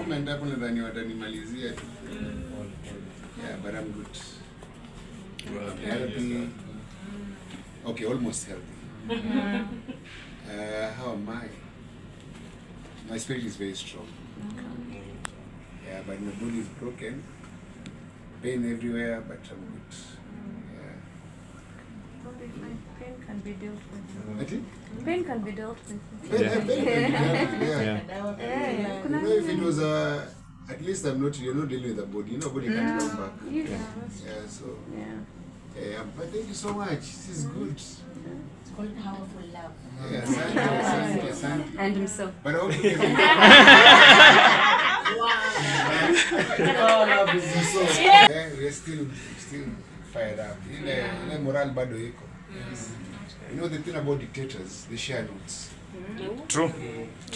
treatment hapo nadhani watanimalizia tu. Yeah, but I'm good. Healthy. Okay, almost healthy. How am I? My spirit is very strong. Yeah, but my body is broken. Pain everywhere, but I'm good. Pain can be dealt with. I think? Pain can be dealt with. Pain can be dealt with. Yeah. You know, if it was at least you're not dealing with the body. You know, body can't come back. Yeah, so. Yeah. But thank you so much. This is good. It's called powerful love. Yeah, Santi. And himself. But I hope you can yeah, we're still fired up. Ile moral bado iko. You know the thing about dictators, they share notes. True.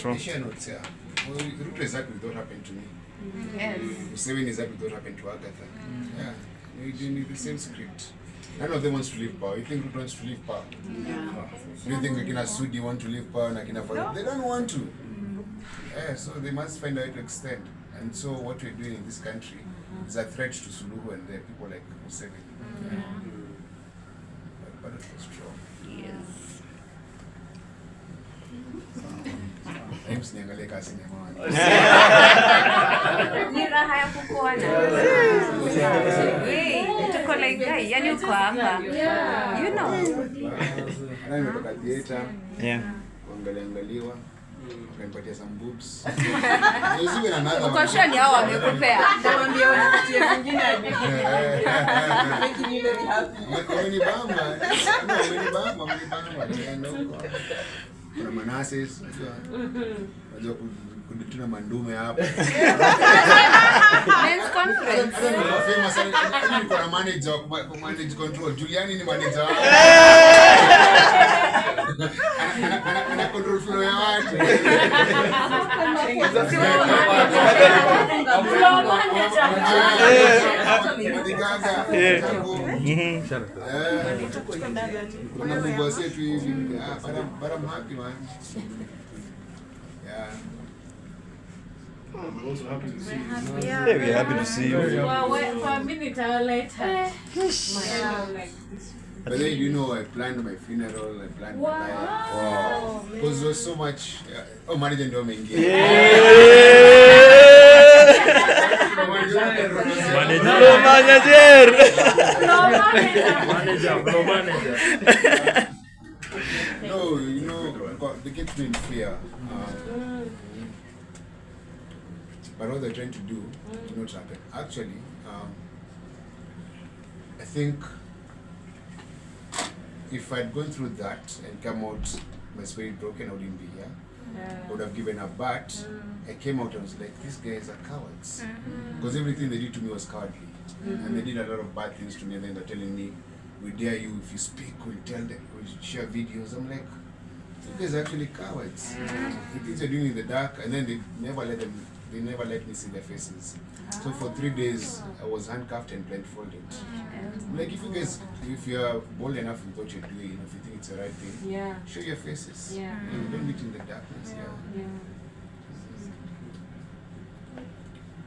They share notes, yeah. Well, Ruto is happy with what happened to me. Yes. Museveni is happy with what happened to Agatha. Yeah. We're doing the same script. None of them wants to leave power. You think Ruto wants to leave power? Do you think Akina Sudi want to leave power and Akina Fado? They don't want to. Yeah, so they must find a way to extend. And so what we're doing in this country is a threat to Suluhu and the people like Museveni. But it was strong. Yes. Aims niangalie kasi nyama. Ni raha ya kukuona. Tuko like guy, yani uko hapa. You know. Ana nimetoka theater. Yeah. Kuangaliwa. Wakanipatia some boobs. Uko sure ni hao wamekupea? Naambia unapatia vingine hadi. Making you very happy. Umenibamba. Kuna manases, unajua kudituna mandume hapa. Men's conference. Famous sana. Niko na manager wa manage control. Juliani ni manager wangu. Ana control flow ya watu. Kuna mungu wetu hivi. But I'm happy, man. Yeah. I'm also happy to see you. Yeah, we're happy to see you. Well, for a minute I'll later. But then, you know, I planned my funeral, I planned my life. Wow. Because there was so much. Manager ndio ameingia. No, you know, they get me in fear. But what they're trying to do did not happen. Actually, I think if I'd gone through that and come out, my spirit broken, I wouldn't be here. I would have given up. But I came out and was like, these guys are cowards. Because everything they did to me was cowardly. And they did a lot of bad things to me, and then they're telling me, we dare you, if you speak, we'll tell them, we'll share videos. I'm like, you guys are actually cowards. The things they're doing in the dark, and then they never let me see their faces. So for 3 days, I was handcuffed and blindfolded. Like, if you're bold enough with what you're doing, if you think it's the right thing, show your faces. Don't meet in the darkness.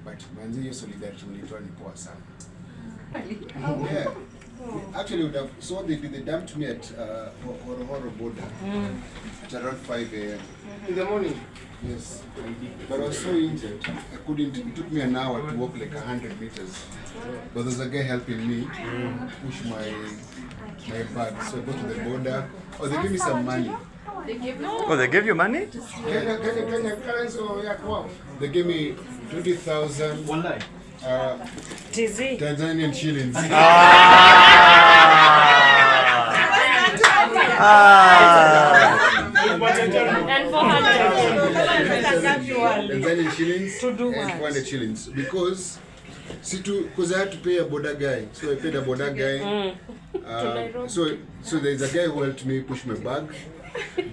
But manzi hiyo solidarity mlitoa ni poa sana. Yeah. Actually, they dumped me at Horror border at around 5 a.m. In the morning? Yes. But I was so injured, I couldn't. It took me an hour to walk like 100 meters. But there's a guy helping me push my bag. So I go to the border. Oh, they give me some money. Oh, they gave you money? Kenya currency, they gave me 20,000 Tanzanian shillings. And 400 Tanzanian shillings and 400 shillings because I had to pay a border guy, so I paid a border guy. So there's a guy who helped me push my bag,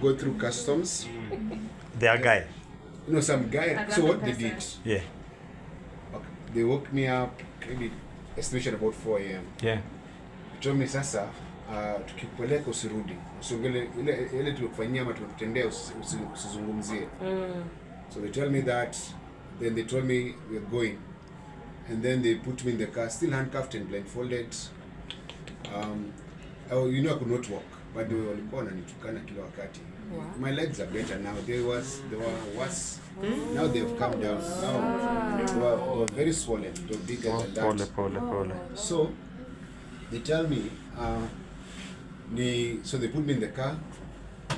go through customs. Their guy. No, some guy. So what they did? Yeah. Okay, they woke me up, maybe estimation about 4 a.m. Yeah. They told me sasa, tukikupeleka usirudi. Usongele ile tulikufanyia ama tukutendea usizungumzie. So they tell me that Then they told me we're going. And then they put me in the car, still handcuffed and blindfolded. You know I could not walk, but they were wananitukana kila wakati. My legs are better now. They were worse. Now they've come down. Now they were very swollen. They were bigger than that. So they tell me, so they put me in the car.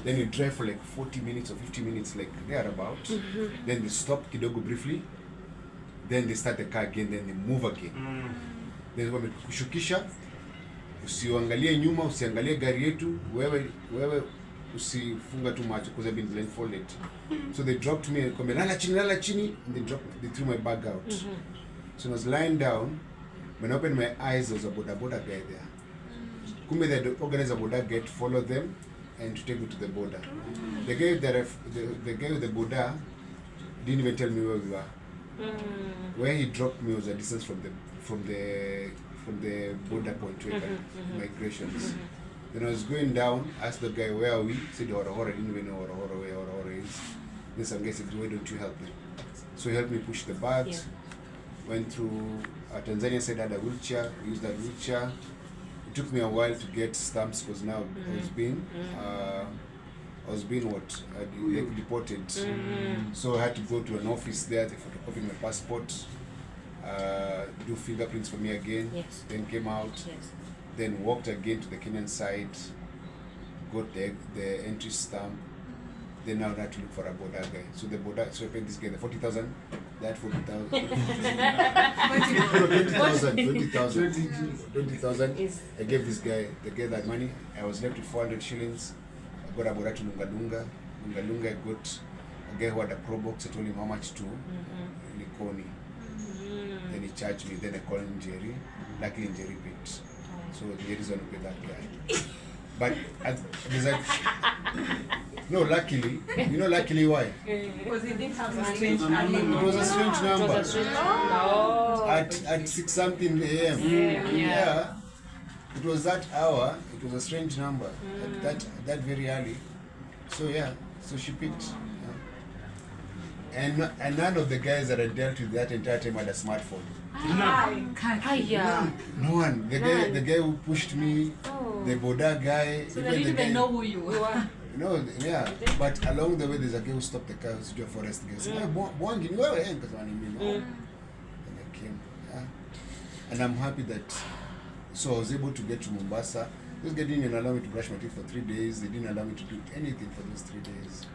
Then you drive for like 40 minutes or 50 minutes, like thereabout. Then they stop kidogo briefly. Then they start the car again. Then they move again. Then wamekushukisha, usiangalie nyuma, usiangalie gari yetu, wewe usifunga too much because I've been blindfolded. So they dropped me, lala chini, and they threw my bag out. So I was lying down. When I opened my eyes, there was a boda guy there. Kumbe the organizer boda gate followed them and to take me to the border. The guy with the border didn't even tell me where we were. Where he dropped me was a distance from the border point where migrations. Then I was going down, asked the guy where are we? He said Horahora. I didn't even know where Horahora is. Then some guy said, why don't you help me? So he helped me push the bags. Went through Tanzania said I had a wheelchair. We used that wheelchair. It took me a while to get stamps because now I was being deported. So I had to go to an office there. They photocopied my passport, do fingerprints for me again. Then came out. Then walked again to the Kenyan side, got the entry stamp. Then now I had to look for a border guy. So I paid this guy the 40,000. That 40,000. 20,000. I gave this guy that money. I was left with 400 shillings. I got a border to Lungalunga. I got a guy who had a pro box. I told him how much to Likoni. Then he charged me. Then I called him Jerry. Luckily Jerry paid. So Jerry is going to pay that guy. But there's like luckily. You know luckily why? Because he didn't have a strange number. It was a strange number. At 6 something a.m. Yeah. It was that hour. It was a strange number. That very early. So so she picked. And none of the guys that I dealt with that entire time had a smartphone. No one. The guy who pushed me, the border guy. So they didn't even know who you were. No, yeah. But along the way, there's a guy who stopped the car, who's a forest guy. He said, Mwangi, you were because I And I came. Yeah. And I'm happy that. So I was able to get to Mombasa. Those guys didn't even allow me to brush my teeth for 3 days. They didn't allow me to do anything for those 3 days.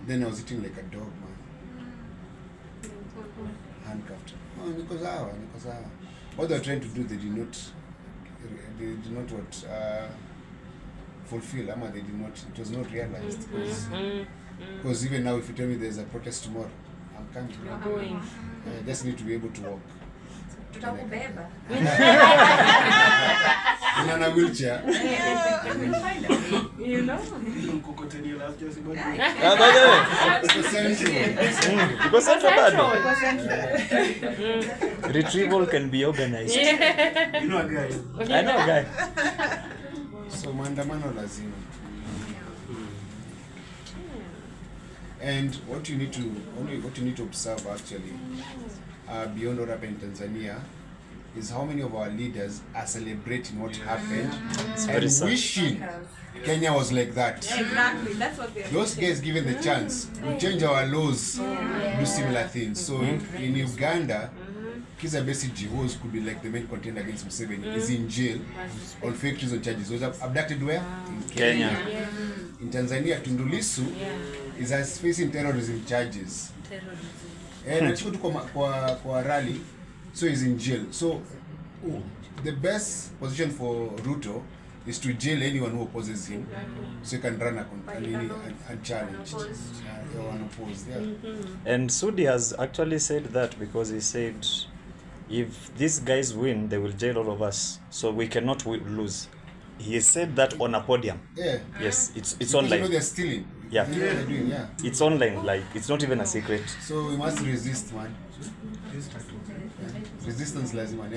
Then I was eating like a dog, man. Handcuffed. Oh, because what they were trying to do, they did not fulfill. They did not. It was not realized. Because even now, if you tell me there's a protest tomorrow, I'm coming. I just need to be able to walk. In a wheelchair. You know. Retrieval can be organized. You know a guy. I know a guy. So maandamano lazima. And what you need to observe actually, beyond what happened in Tanzania, is how many of our leaders are celebrating what happened and wishing Kenya was like that. Exactly, that's what they're Those guys given the chance, we change our laws, do similar things. So in Uganda, Kizza Besigye, who could be like the main contender against Museveni, is in jail on fake treason charges. He was abducted where? In Kenya. In Tanzania, Tundu Lissu is facing terrorism charges. And kwa rally, so he's in jail. So the best position for Ruto is to jail anyone who opposes him, so he can run unchallenged or unopposed. And Sudi has actually said that because he said, if these guys win, they will jail all of us, so we cannot lose. He said that on a podium. Yeah. Yes, it's because online. You know they're stealing. Yeah. They're doing, It's online, like it's not even a secret. So we must resist, man. Resistance lazima.